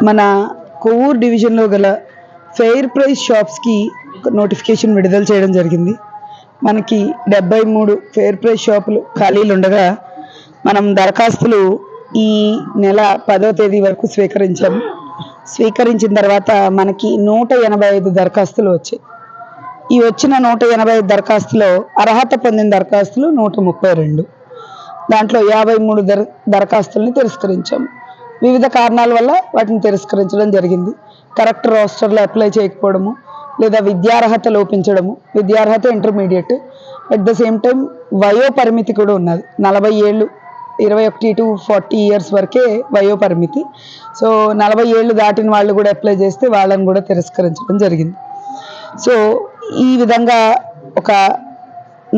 మన కొవ్వూరు డివిజన్లో గల ఫెయిర్ ప్రైస్ షాప్స్కి నోటిఫికేషన్ విడుదల చేయడం జరిగింది. మనకి 73 ఫెయిర్ ప్రైస్ షాపులు ఖాళీలు ఉండగా మనం దరఖాస్తులు ఈ నెల 10వ తేదీ వరకు స్వీకరించిన తర్వాత మనకి 185 దరఖాస్తులు వచ్చాయి. ఈ వచ్చిన 185 దరఖాస్తులో అర్హత పొందిన దరఖాస్తులు 132. దాంట్లో 53 దరఖాస్తుల్ని తిరస్కరించాము. వివిధ కారణాల వల్ల వాటిని తిరస్కరించడం జరిగింది. కరెక్ట్ రోస్టర్లో అప్లై చేయకపోవడము, లేదా విద్యార్హత లోపించడము. విద్యార్హత intermediate, at the same time వయో పరిమితి కూడా ఉన్నది. 40 ఏళ్ళు, 21 to 40 ఇయర్స్ వరకే వయో పరిమితి. సో 40 ఏళ్ళు దాటిన వాళ్ళు కూడా అప్లై చేస్తే వాళ్ళని కూడా తిరస్కరించడం జరిగింది. సో ఈ విధంగా ఒక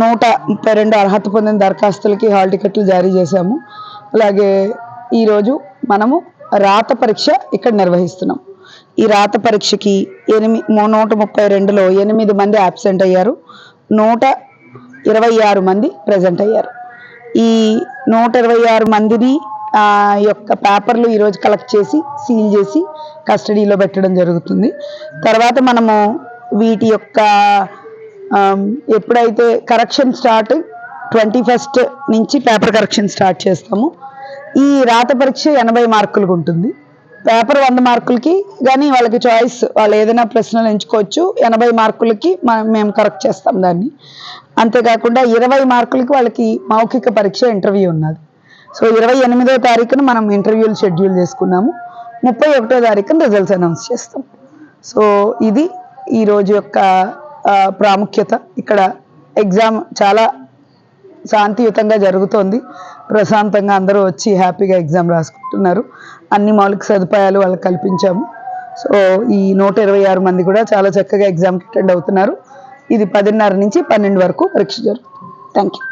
132 అర్హత పొందిన దరఖాస్తులకి హాల్ టికెట్లు జారీ చేశాము. అలాగే ఈరోజు మనము రాత పరీక్ష ఇక్కడ నిర్వహిస్తున్నాం. ఈ రాత పరీక్షకి 132లో 8 మంది యాబ్సెంట్ అయ్యారు, 126 మంది ప్రజెంట్ అయ్యారు. ఈ 126 మందిని యొక్క పేపర్లు ఈరోజు కలెక్ట్ చేసి సీల్ చేసి కస్టడీలో పెట్టడం జరుగుతుంది. తర్వాత మనము వీటి యొక్క ఎప్పుడైతే కరెక్షన్ స్టార్ట్ 21st నుంచి పేపర్ కరెక్షన్ స్టార్ట్ చేస్తాము. ఈ రాత పరీక్ష 80 మార్కులకు ఉంటుంది. పేపర్ 100 మార్కులకి కానీ వాళ్ళకి చాయిస్, వాళ్ళు ఏదైనా ప్రశ్నలు ఎంచుకోవచ్చు. 80 మార్కులకి మేము కరెక్ట్ చేస్తాం దాన్ని. అంతేకాకుండా 20 మార్కులకి వాళ్ళకి మౌఖిక పరీక్ష ఇంటర్వ్యూ ఉన్నది. సో 28వ తారీఖున మనం ఇంటర్వ్యూలు షెడ్యూల్ చేసుకున్నాము. 31వ తారీఖున రిజల్ట్స్ అనౌన్స్ చేస్తాం. సో ఇది ఈరోజు యొక్క ప్రాముఖ్యత. ఇక్కడ ఎగ్జామ్ చాలా శాంతియుతంగా జరుగుతోంది. ప్రశాంతంగా అందరూ వచ్చి హ్యాపీగా ఎగ్జామ్ రాసుకుంటున్నారు. అన్ని మౌలిక సదుపాయాలు వాళ్ళకి కల్పించాము. సో ఈ 126 మంది కూడా చాలా చక్కగా ఎగ్జామ్కి అటెండ్ అవుతున్నారు. ఇది 10:30 నుంచి 12 వరకు పరీక్ష జరుగుతుంది. Thank you.